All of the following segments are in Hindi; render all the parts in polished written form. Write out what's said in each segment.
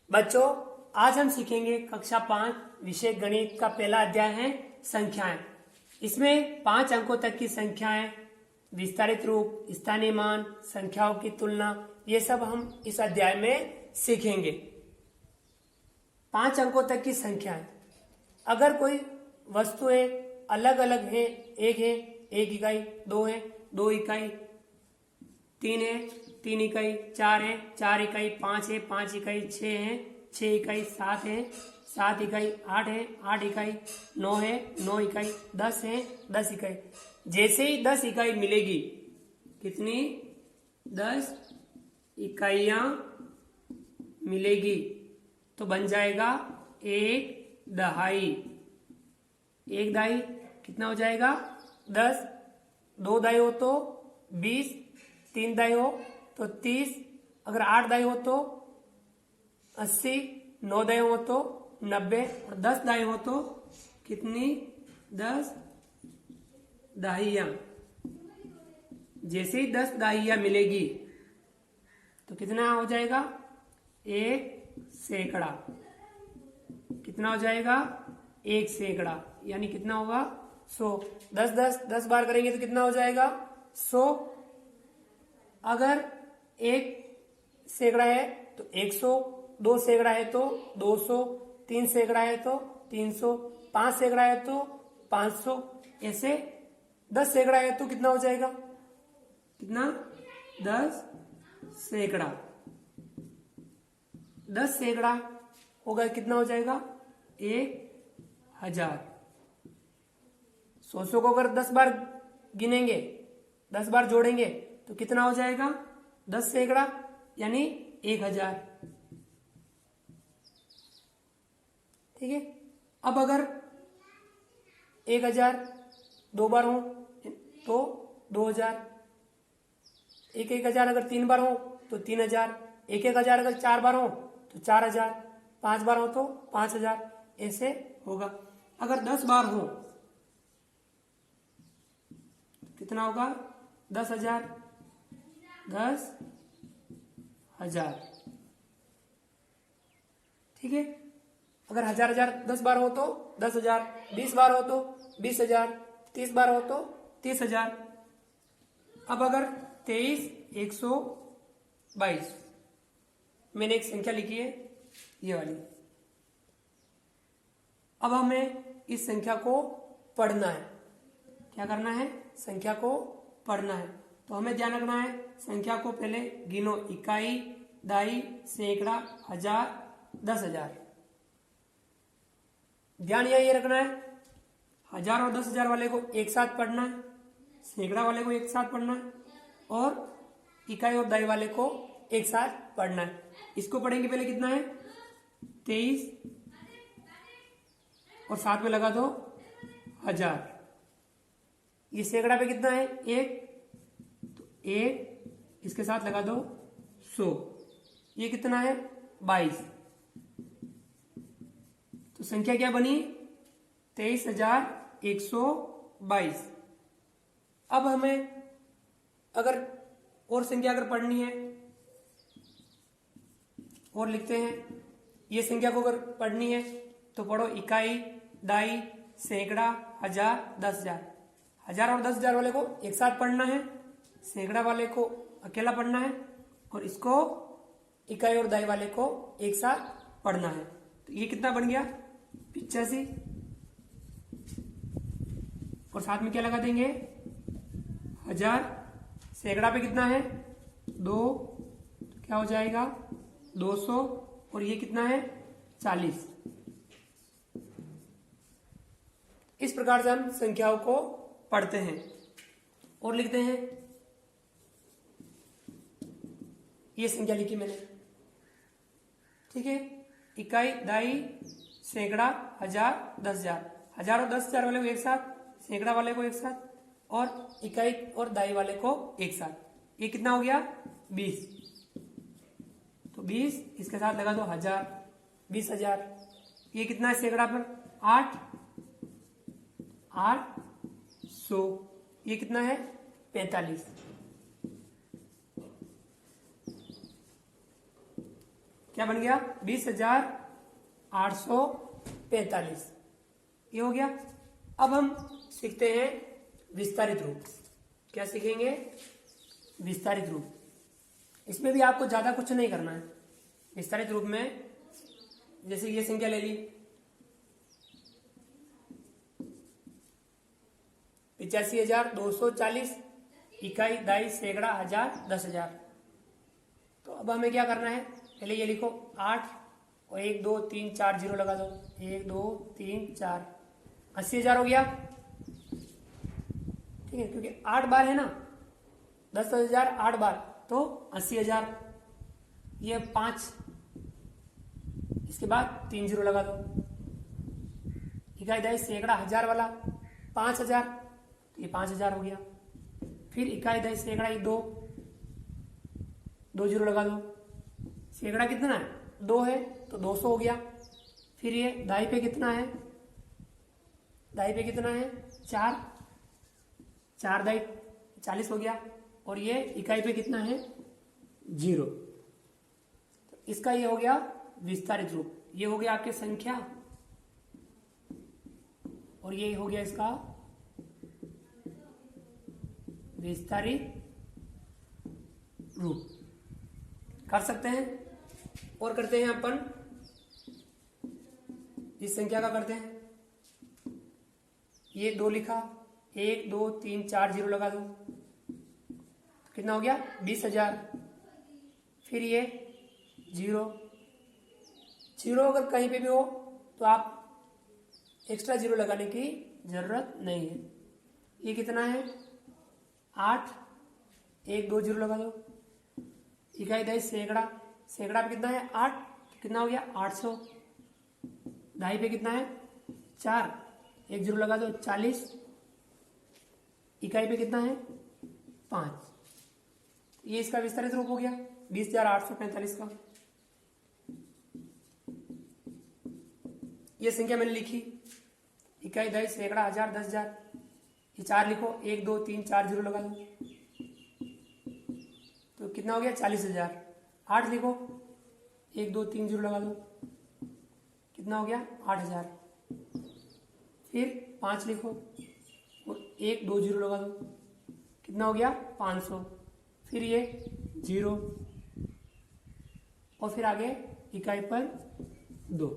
बच्चों, आज हम सीखेंगे कक्षा 5 विषय गणित का पहला अध्याय है संख्याएं। इसमें 5 अंकों तक की संख्याएं, विस्तारित रूप, स्थानीय मान, संख्याओं की तुलना, ये सब हम इस अध्याय में सीखेंगे। 5 अंकों तक की संख्याएं। अगर कोई वस्तुएं अलग अलग है, एक इकाई, दो है, 2 इकाई, 3 है, 3 इकाई, 4 है, 4 इकाई, 5 है, 5 इकाई, 6 है, 6 इकाई, 7 है, 7 इकाई, 8 है, 8 इकाई, 9 है, 9 इकाई, 10 है, 10 इकाई। जैसे ही 10 इकाई मिलेगी, कितनी 10 इकाइयां मिलेगी तो बन जाएगा 1 दहाई। 1 दहाई कितना हो जाएगा 10, 2 दहाई हो तो 20, 3 दाई हो तो 30, अगर 8 दाई हो तो 80, 9 दाई हो तो 90 और 10 दाई हो तो कितनी 10 दाहियां। जैसे ही 10 दाहियां मिलेगी तो कितना हो जाएगा 1 सैकड़ा। कितना हो जाएगा 1 सैकड़ा, यानी कितना होगा 100। 10 बार करेंगे तो कितना हो जाएगा 100। अगर 1 सैकड़ा है तो 100, 2 सैकड़ा है तो 200, 3 सैकड़ा है तो 300, 5 सैकड़ा है तो 500, ऐसे 10 सैकड़ा है तो कितना हो जाएगा, कितना 10 सैकड़ा। 10 सैकड़ा होगा कितना हो जाएगा 1000। 100 को अगर 10 बार गिनेंगे, 10 बार जोड़ेंगे तो कितना हो जाएगा 10 सैकड़ा, यानी 1000। ठीक है। अब अगर 1000 2 बार हो तो 2000, 1000 अगर 3 बार हो तो 3000, 1000 अगर 4 बार हो तो 4000, 5 बार हो तो 5000, ऐसे होगा। अगर 10 बार हो कितना होगा 10,000, 10,000। ठीक है। अगर 1000 10 बार हो तो 10,000, 20 बार हो तो 20,000, 30 बार हो तो 30,000। अब अगर 23 122, मैंने एक संख्या लिखी है ये वाली। अब हमें इस संख्या को पढ़ना है। क्या करना है, संख्या को पढ़ना है। तो हमें ध्यान रखना है, संख्या को पहले गिनो, इकाई, दाई, सैकड़ा, हजार, 10,000। ध्यान ये रखना है, 1000 और 10,000 वाले को एक साथ पढ़ना है, सैकड़ा वाले को एक साथ पढ़ना है और इकाई और दाई वाले को एक साथ पढ़ना है। इसको पढ़ेंगे पहले कितना है 23 और साथ में लगा दो 1000। ये सैकड़ा पे कितना है 1, तो 1 इसके साथ लगा दो 100। ये कितना है 22। तो संख्या क्या बनी 23,122। अब हमें अगर और संख्या अगर पढ़नी है और लिखते हैं, ये संख्या को अगर पढ़नी है तो पढ़ो इकाई, दाई, सैकड़ा, हजार, 10,000। 1000 और 10,000 वाले को एक साथ पढ़ना है, सैकड़ा वाले को अकेला पढ़ना है और इसको इकाई और दाई वाले को एक साथ पढ़ना है। तो ये कितना बन गया 85 और साथ में क्या लगा देंगे 1000। सैकड़ा पे कितना है 2, तो क्या हो जाएगा 200 और ये कितना है 40। इस प्रकार से हम संख्याओं को पढ़ते हैं और लिखते हैं। ये संख्या लिखी मैंने। ठीक है। इकाई, दाई, सैकड़ा, 1000, 10,000। 1000 और 10,000 वाले को एक साथ, सैकड़ा वाले को एक साथ और इकाई और दाई वाले को एक साथ। ये कितना हो गया 20। तो 20 इसके साथ लगा दो 1000, 20,000। ये कितना है सैकड़ा पर 8, 800। ये कितना है 45। क्या बन गया 20,845, ये हो गया। अब हम सीखते हैं विस्तारित रूप। क्या सीखेंगे? विस्तारित रूप। इसमें भी आपको ज्यादा कुछ नहीं करना है। विस्तारित रूप में जैसे ये संख्या ले ली 85,240, इकाई, दाई, सैकड़ा, हजार, 10,000। तो अब हमें क्या करना है? पहले ये लिखो 8 और 1 2 3 4 जीरो लगा दो। 1 2 3 4, 80,000 हो गया। ठीक है, क्योंकि 8 बार है ना, 10,000 8 बार तो 80,000। ये 5, इसके बाद 3 जीरो लगा दो। इकाई, दाई, सैकड़ा, हजार वाला 5,000, तो ये 5,000 हो गया। फिर इकाई, दाई, सैकड़ा, ये 2 जीरो लगा दो। सैकड़ा कितना है? 2 है तो 200 हो गया। फिर ये दाई पे कितना है? दाई पे कितना है? 4, 4 दाई 40 हो गया। और ये इकाई पे कितना है? 0। तो इसका ये हो गया विस्तारित रूप। ये हो गया आपके संख्या और ये हो गया इसका विस्तारित रूप। कर सकते हैं। और करते हैं अपन इस संख्या का करते हैं। ये 2 लिखा, 1 2 3 4 जीरो लगा दो। कितना हो गया? 20,000। फिर ये 0 अगर कहीं पे भी हो तो आप एक्स्ट्रा 0 लगाने की जरूरत नहीं है। ये कितना है? 8, 1 2 जीरो लगा दो। इकाई, दाई, सैकड़ा, सैकड़ा पे कितना है? 8, कितना हो गया? 800। दाई पे कितना है? 4, 1 जीरो लगा दो। 40, इकाई पे कितना है? 5। ये इसका विस्तारित रूप हो गया 20,845 का। ये संख्या मैंने लिखी, इकाई, दाई, सैकड़ा, हजार, 10,000। ये 4 लिखो, 1 2 3 4 जीरो लगा दो। तो कितना हो गया? 40,000। 8 लिखो, 1 2 3 जीरो लगा दो। कितना हो गया? 8,000। फिर 5 लिखो और 1 2 जीरो लगा दो। कितना हो गया? 500। फिर ये 0 और फिर आगे इकाई पर 2।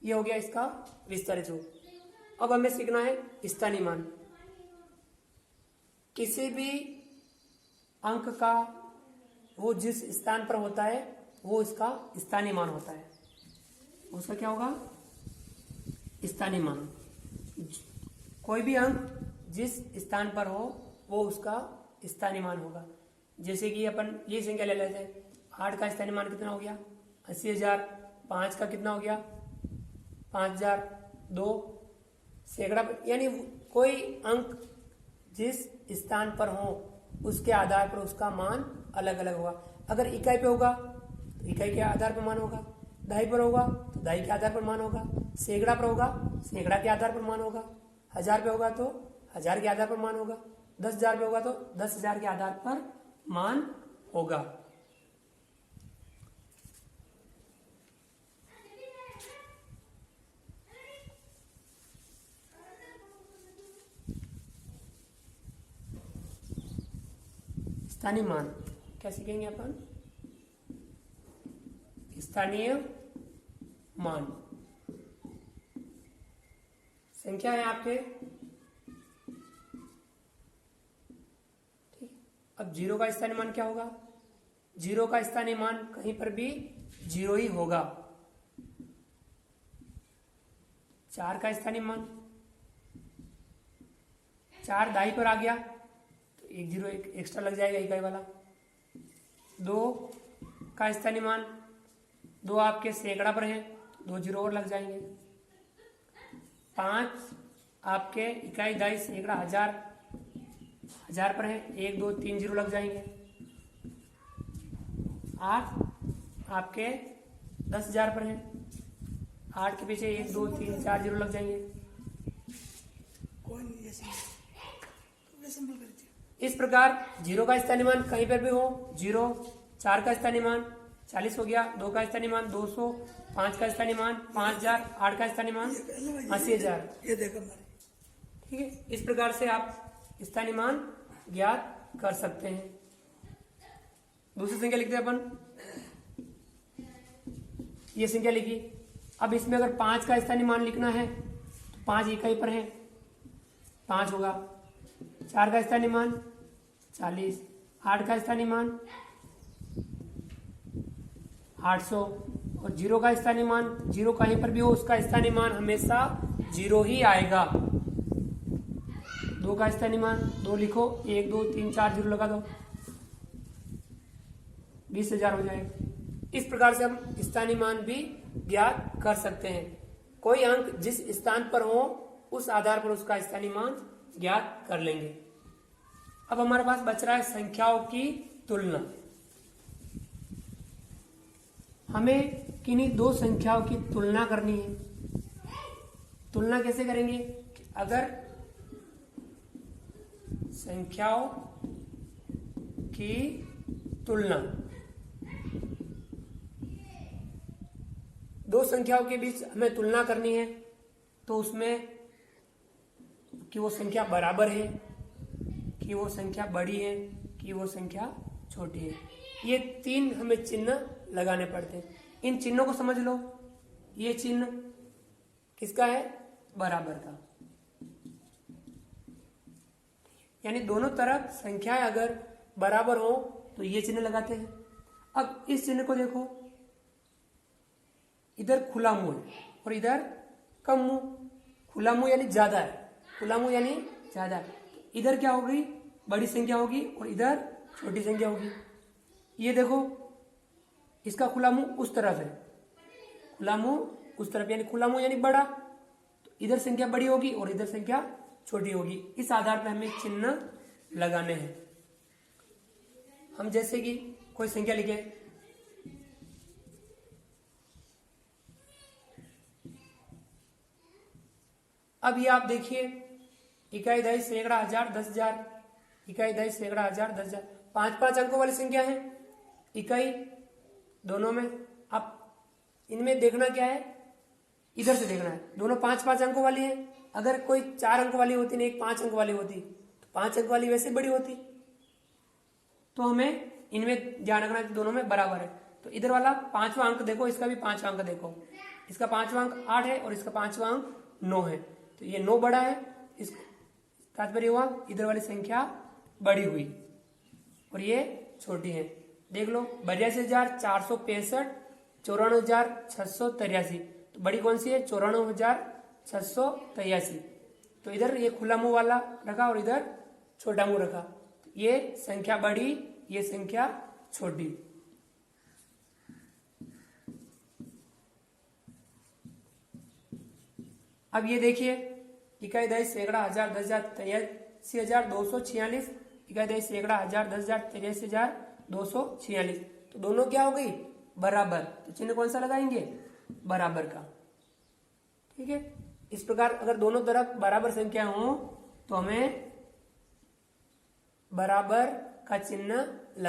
ये हो गया इसका विस्तारित रूप। अब हमें सीखना है स्थानीय मान। किसी भी अंक का वो जिस स्थान पर होता है वो इसका स्थानीय मान होता है। उसका क्या होगा? स्थानीय मान। कोई भी अंक जिस स्थान पर हो वो उसका स्थानीय मान होगा। जैसे कि अपन ये संख्या ले लेते हैं, 8 का स्थानीय मान कितना हो गया? 80,000। 5 का कितना हो गया? 5,000। 2 सैकड़ा, यानी कोई अंक जिस स्थान पर हो उसके आधार पर उसका मान अलग अलग होगा। अगर इकाई पे होगा तो इकाई के आधार पर मान होगा, दाई पर होगा तो दाई के आधार पर मान होगा, सैकड़ा पर होगा सैकड़ा के आधार पर मान होगा, 1000 पे होगा तो 1000 के आधार पर मान होगा, 10,000 पे होगा तो 10,000 के आधार पर मान होगा। स्थानीय मान क्या सीखेंगे अपन? स्थानीय मान संख्या है आपके। ठीक, अब 0 का स्थानीय मान क्या होगा? 0 का स्थानीय मान कहीं पर भी 0 ही होगा। 4 का स्थानीय मान, 4 दाई पर आ गया तो 1 0 एक एक्स्ट्रा लग जाएगा इकाई वाला। 2 का स्थानीय मान, 2 आपके सैकड़ा पर है, 2 0 और लग जाएंगे। 5 आपके इकाई, दाई, सैकड़ा, 1000 पर है, 1 2 3 0 लग जाएंगे। 8 आपके 10,000 पर है, 8 के पीछे 1 2 3 4 0 लग जाएंगे। इस प्रकार 0 का स्थानीय मान कहीं पर भी हो 0, 4 का स्थानीय मान, 40 हो गया, 2 का स्थानीय मान 200, 5 का स्थानीय मान 5000, 8 का स्थानीय मान 80,000। ये देखो ठीक है, इस प्रकार से आप स्थानीय मान ज्ञात कर सकते हैं। दूसरी संख्या लिखते हैं अपन, ये संख्या लिखी। अब इसमें अगर 5 का स्थानीय मान लिखना है तो 5 इकाई पर है, 5 होगा। 4 का स्थानीय मान 40, 8 का स्थानीय मान 800 और 0 का स्थानीय मान, 0 कहीं पर भी हो उसका स्थानीय मान हमेशा 0 ही आएगा। 2 का स्थानीय मान 2 लिखो, 1 2 3 4 0 लगा दो, 20,000 हो जाएगा। इस प्रकार से हम स्थानीय मान भी ज्ञात कर सकते हैं। कोई अंक जिस स्थान पर हो उस आधार पर उसका स्थानीय मान ज्ञात कर लेंगे। अब हमारे पास बच रहा है संख्याओं की तुलना। हमें किन्हीं दो संख्याओं की तुलना करनी है। तुलना कैसे करेंगे? अगर संख्याओं की तुलना, दो संख्याओं के बीच हमें तुलना करनी है तो उसमें कि वो संख्या बराबर है, कि वो संख्या बड़ी है, कि वो संख्या छोटी है, ये 3 हमें चिन्ह लगाने पड़ते हैं। इन चिन्हों को समझ लो। ये चिन्ह किसका है? बराबर का। यानी दोनों तरफ संख्याएं अगर बराबर हो तो ये चिन्ह लगाते हैं। अब इस चिन्ह को देखो, इधर खुला मुंह है और इधर कम मुंह। खुला मुंह यानी ज्यादा है, खुला मुंह यानी ज्यादा है। इधर क्या होगी? बड़ी संख्या होगी और इधर छोटी संख्या होगी। ये देखो, इसका खुला मुंह उस तरफ है, खुला मुंह उस तरफ, यानी खुला मुंह यानी बड़ा, तो इधर संख्या बड़ी होगी और इधर संख्या छोटी होगी। इस आधार पर हमें चिन्ह लगाने हैं। हम जैसे कि कोई संख्या लिखे, अब ये आप देखिए, इकाई, दहाई, सैकड़ा, हजार, 10,000, इकाई, दहाई, सैकड़ा, हजार, 10,000, 5-5 अंकों वाली संख्या है। इकाई दोनों में, अब इनमें देखना क्या है? इधर से देखना है। दोनों 5-5 अंकों वाली है। अगर कोई 4 अंक वाली होती, नहीं 5 अंक वाली होती, तो 5 अंक वाली वैसे बड़ी होती। तो हमें इनमें ध्यान रखना है, दोनों में बराबर है। तो इधर वाला 5वां अंक देखो, इसका भी 5वां अंक देखो, इसका 5वां अंक 8 है और इसका 5वां अंक 9 है। तो ये 9 बड़ा है, इस तात्पर्य हुआ इधर वाली संख्या बड़ी हुई और ये छोटी है। देख लो, 82,465, 94,683, तो बड़ी कौन सी है? 94,683। तो इधर ये खुला मुंह वाला रखा और इधर छोटा मुंह रखा, तो ये संख्या बड़ी, ये संख्या छोटी। अब ये देखिए, इकाई, दहाई, सैकड़ा, हजार, 10,000, 83,246, इकाई, दहाई, सैकड़ा, हजार, 10,000, 83,246। तो दोनों क्या हो गई? बराबर। तो चिन्ह कौन सा लगाएंगे? बराबर का। ठीक है, इस प्रकार अगर दोनों तरफ बराबर संख्या हो तो हमें बराबर का चिन्ह